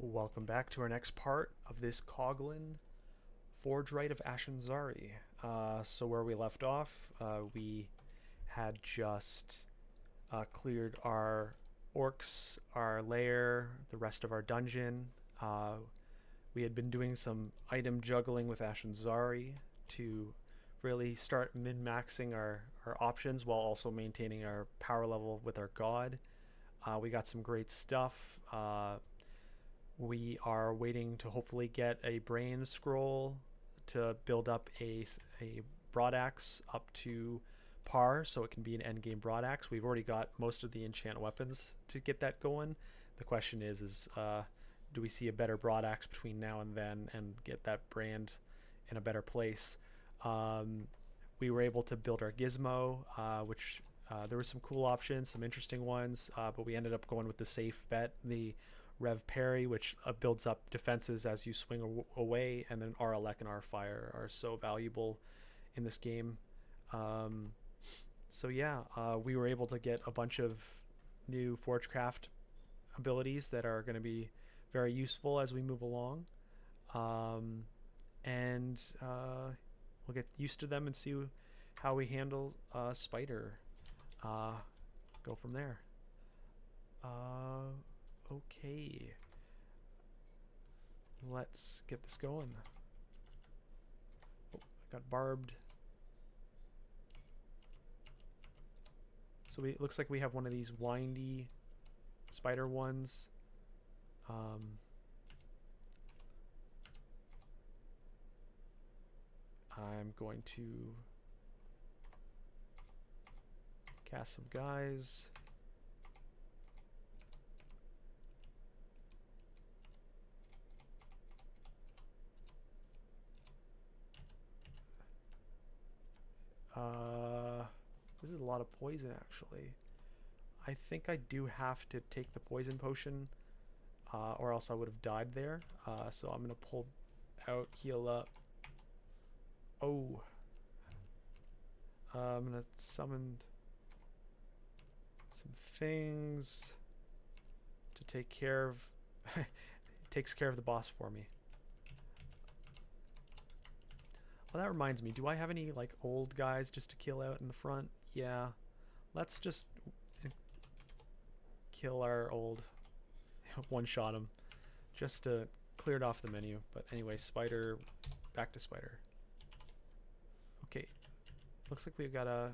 Welcome back to our next part of this Coglin Forgewright of Ashenzari. So where we left off, we had just cleared our orcs, our lair, the rest of our dungeon. We had been doing some item juggling with Ashenzari to really start min-maxing our options while also maintaining our power level with our god. We got some great stuff. We are waiting to hopefully get a brain scroll to build up a broadaxe up to par so it can be an endgame broadaxe. We've already got most of the enchant weapons to get that going. The question is do we see a better broadaxe between now and then and get that brand in a better place? We were able to build our gizmo, which there were some cool options, some interesting ones, but we ended up going with the safe bet, the Rev Parry, which builds up defenses as you swing away, and then R-Elec and R-Fire are so valuable in this game. So yeah, we were able to get a bunch of new Forgecraft abilities that are going to be very useful as we move along. And we'll get used to them and see how we handle Spider. Go from there. Okay. Let's get this going. Oh, I got barbed. So it looks like we have one of these windy spider ones. I'm going to cast some guys. This is a lot of poison, actually. I think I do have to take the poison potion, or else I would have died there. So I'm going to pull out, heal up. Oh. I'm going to summon some things to take care of. It takes care of the boss for me. Well, that reminds me, do I have any like old guys just to kill out in the front? Yeah, let's just kill our old one-shot him just to clear it off the menu. But anyway, spider, back to spider. Okay, looks like we've got a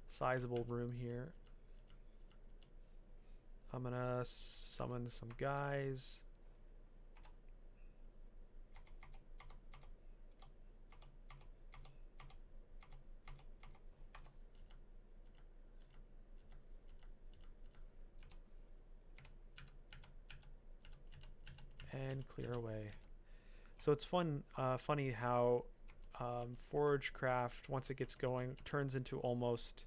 sizable room here. I'm gonna summon some guys. And clear away. So it's funny how Forgecraft, once it gets going, turns into almost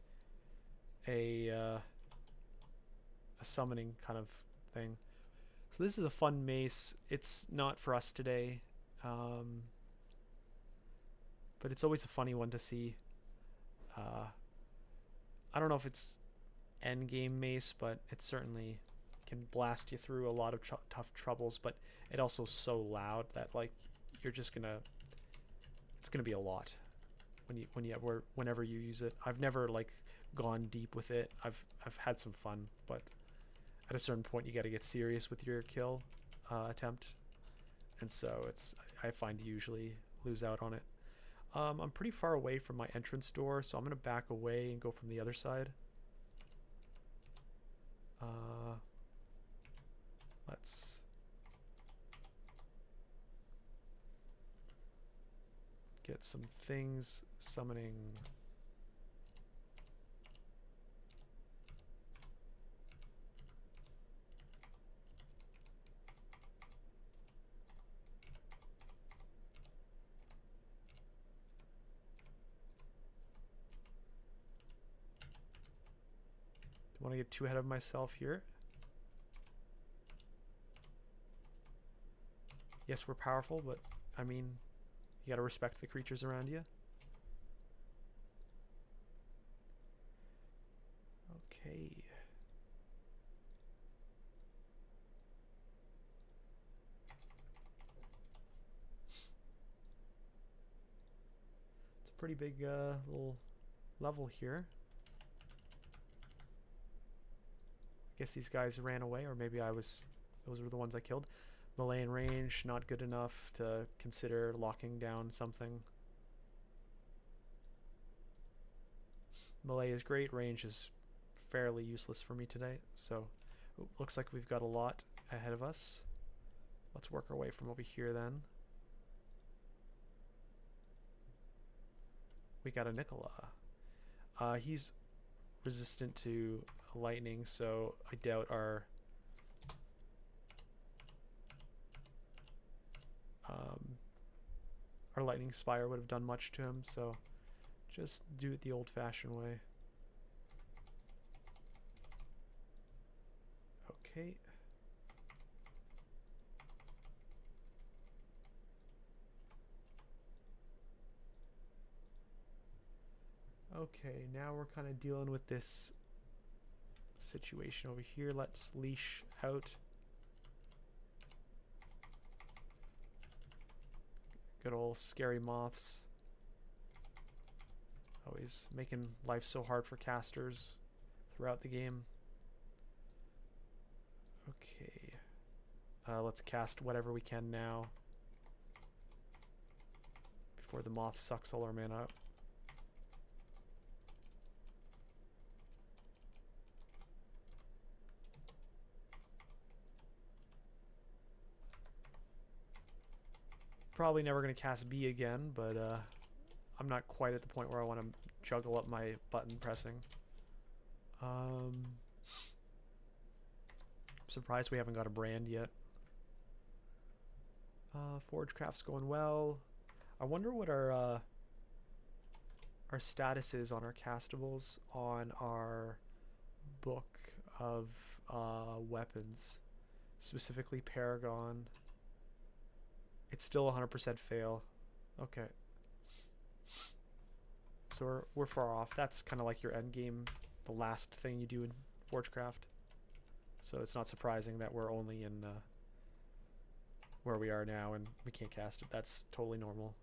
a summoning kind of thing. So this is a fun mace. It's not for us today, but it's always a funny one to see. I don't know if it's end game mace, but it certainly can blast you through a lot of tough troubles, but it also so loud that like you're just gonna, it's gonna be a lot whenever you use it. I've never like gone deep with it. I've had some fun, but at a certain point you got to get serious with your kill attempt, and so I find you usually lose out on it. I'm pretty far away from my entrance door, so I'm gonna back away and go from the other side. Let's get some things summoning. Don't want to get too ahead of myself here. Yes, we're powerful, but I mean, you gotta respect the creatures around you. Okay. pretty big little level here. I guess these guys ran away, or maybe those were the ones I killed. Melee and range, not good enough to consider locking down something. Melee is great, range is fairly useless for me today, so looks like we've got a lot ahead of us. Let's work our way from over here then. We got a Nicola. He's resistant to lightning, so I doubt our lightning spire would have done much to him, so just do it the old-fashioned way. Okay. Okay, now we're kind of dealing with this situation over here. Let's leash out. Good old scary moths. Always making life so hard for casters throughout the game. Okay. Let's cast whatever we can now before the moth sucks all our mana up. Probably never going to cast B again, but I'm not quite at the point where I want to juggle up my button pressing. I'm surprised we haven't got a brand yet. Forgecraft's going well. I wonder what our status is on our castables on our book of weapons, specifically Paragon. It's still 100% fail. Okay. So we're far off. That's kind of like your end game, the last thing you do in Forgecraft. So it's not surprising that we're only in where we are now and we can't cast it. That's totally normal.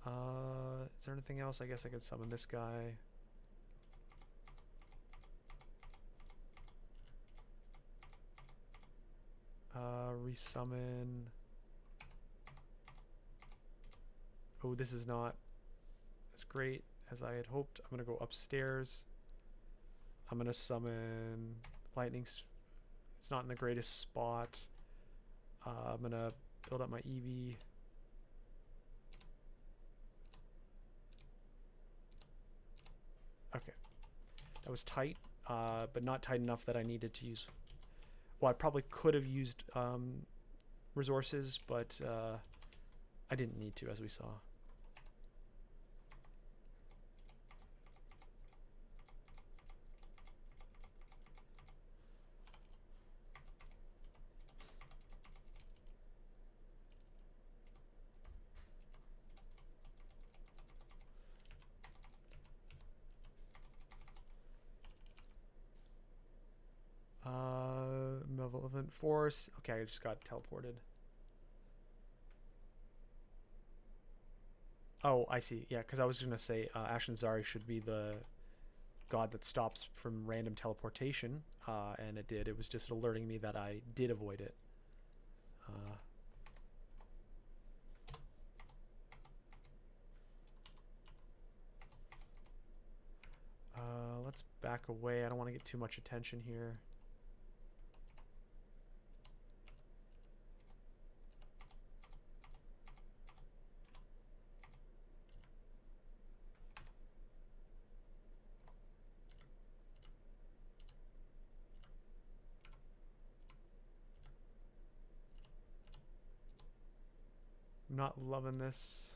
Is there anything else? I guess I could summon this guy. Resummon. Oh, this is not as great as I had hoped. I'm going to go upstairs. I'm going to summon lightning. It's not in the greatest spot. I'm going to build up my EV. Okay. That was tight, but not tight enough that I needed to use... Well, I probably could have used resources, but I didn't need to, as we saw. Malevolent Force. Okay, I just got teleported. Oh, I see. Yeah, because I was going to say Ashenzari should be the god that stops from random teleportation, and it did. It was just alerting me that I did avoid it. Let's back away. I don't want to get too much attention here. I'm not loving this.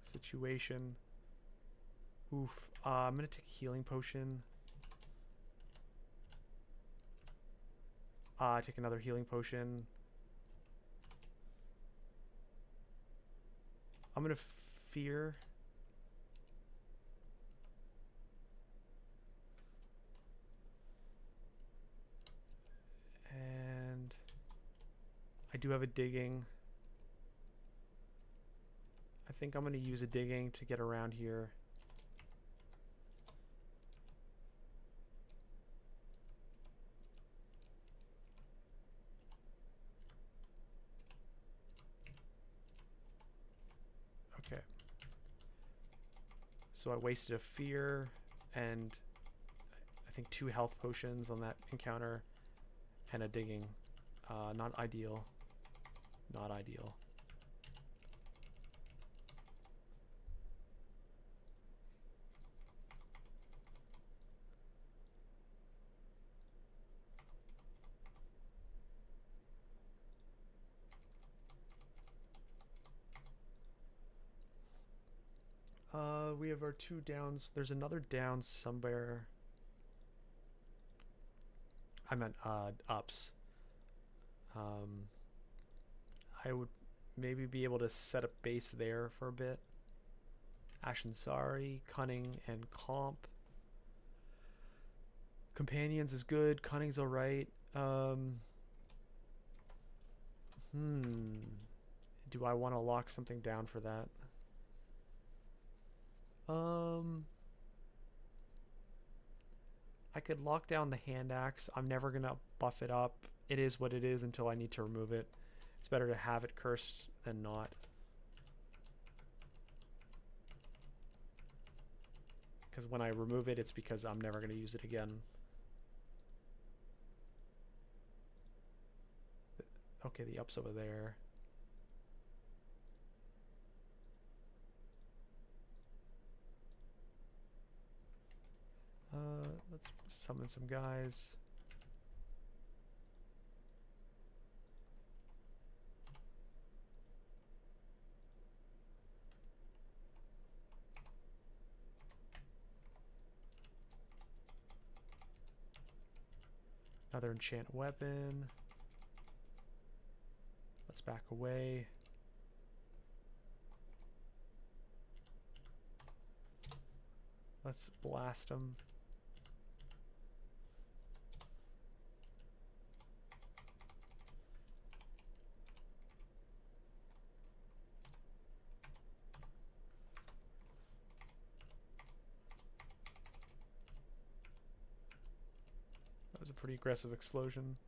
Situation. Oof. I'm gonna take a healing potion. Take another healing potion. I'm gonna fear. And I do have a digging. I think I'm going to use a digging to get around here. Okay. So I wasted a fear and I think 2 health potions on that encounter and a digging. Not ideal. Not ideal. We have our 2 downs. There's another down somewhere. I meant ups. I would maybe be able to set up base there for a bit. Ashenzari, Cunning, and Comp. Companions is good. Cunning's alright. Do I want to lock something down for that? I could lock down the hand axe. I'm never gonna buff it up. It is what it is until I need to remove it. It's better to have it cursed than not. Because when I remove it, it's because I'm never gonna use it again. Okay, the up's over there. Let's summon some guys. Another enchant weapon. Let's back away. Let's blast them. That was a pretty aggressive explosion.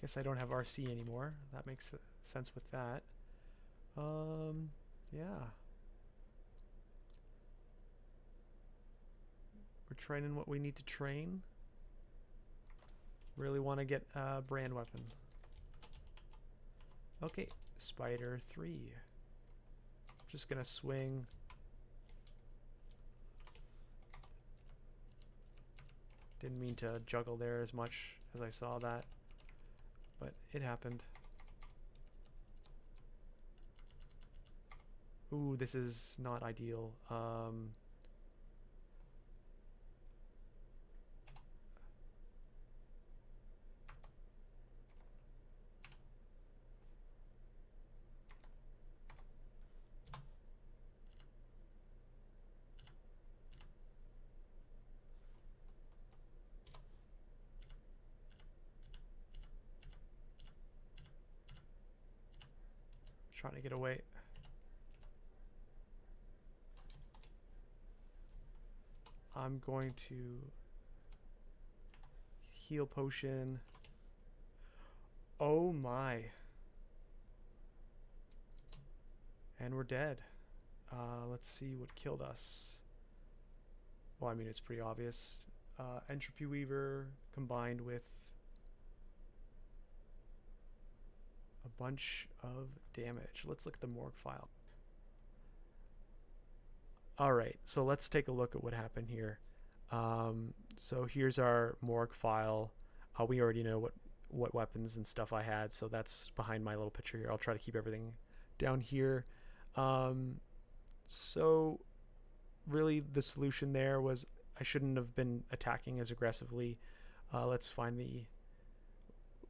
Guess I don't have RC anymore. That makes sense with that. Yeah. We're training what we need to train. Really want to get a brand weapon. Okay, Spider 3. Just gonna swing. Didn't mean to juggle there as much as I saw that, but it happened. Ooh, this is not ideal. Trying to get away. I'm going to heal potion. Oh my. And we're dead. Let's see what killed us. Well, I mean, it's pretty obvious. Entropy Weaver combined with a bunch of damage. Let's look at the morgue file. All right, so let's take a look at what happened here. So here's our morgue file. We already know what weapons and stuff I had, so that's behind my little picture here. I'll try to keep everything down here. So really the solution there was I shouldn't have been attacking as aggressively. Let's find the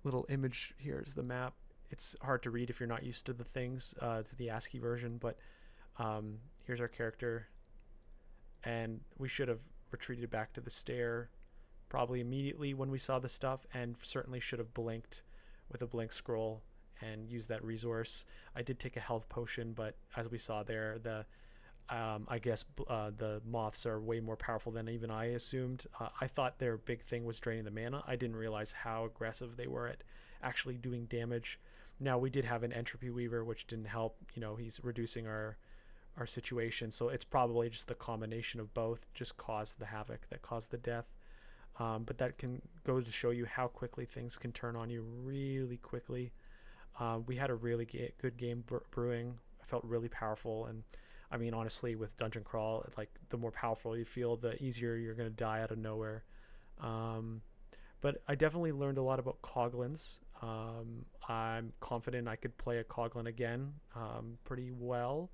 little image. Here's the map. It's hard to read if you're not used to the things, to the ASCII version, but here's our character, and we should have retreated back to the stair probably immediately when we saw the stuff, and certainly should have blinked with a blink scroll and used that resource. I did take a health potion, but as we saw there, I guess the moths are way more powerful than even I assumed. I thought their big thing was draining the mana. I didn't realize how aggressive they were at actually doing damage. Now, we did have an entropy weaver, which didn't help. He's reducing our situation, so it's probably just the combination of both just caused the havoc that caused the death. But that can go to show you how quickly things can turn on you really quickly. We had a really good game brewing. I felt really powerful, and I mean, honestly, with Dungeon Crawl, like, the more powerful you feel, the easier you're going to die out of nowhere. But I definitely learned a lot about Coglins. I'm confident I could play a Coglin again pretty well.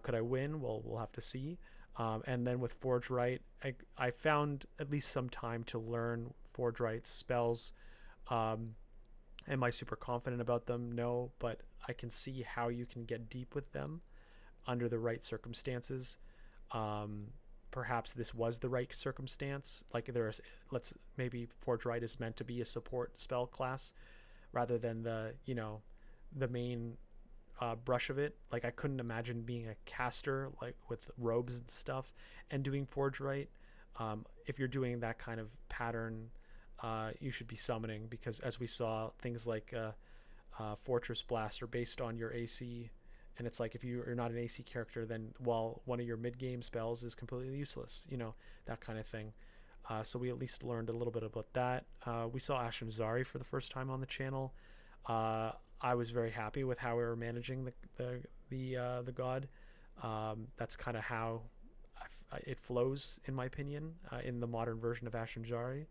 Could I win? Well, we'll have to see. And then with Forgewright, I found at least some time to learn Forgewright's spells. Am I super confident about them? No, but I can see how you can get deep with them under the right circumstances. Perhaps this was the right circumstance. Like, maybe Forgewright is meant to be a support spell class rather than the main brush of it. Like, I couldn't imagine being a caster, like, with robes and stuff and doing Forgewright. If you're doing that kind of pattern, you should be summoning, because as we saw, things like Fortress Blast are based on your AC, and it's like, if you're not an AC character, then, well, one of your mid-game spells is completely useless, that kind of thing. So we at least learned a little bit about that. We saw Ashenzari for the first time on the channel. I was very happy with how we were managing the god. That's kind of how it flows, in my opinion, in the modern version of Ashenzari.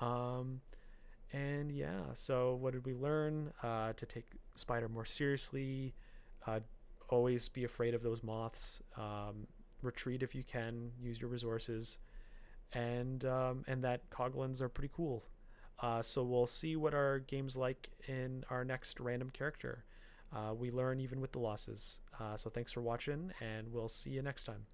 And yeah, so what did we learn? To take Spider more seriously. Always be afraid of those moths. Retreat if you can. Use your resources. And that Coglins are pretty cool. So we'll see what our game's like in our next random character. We learn even with the losses. So thanks for watching, and we'll see you next time.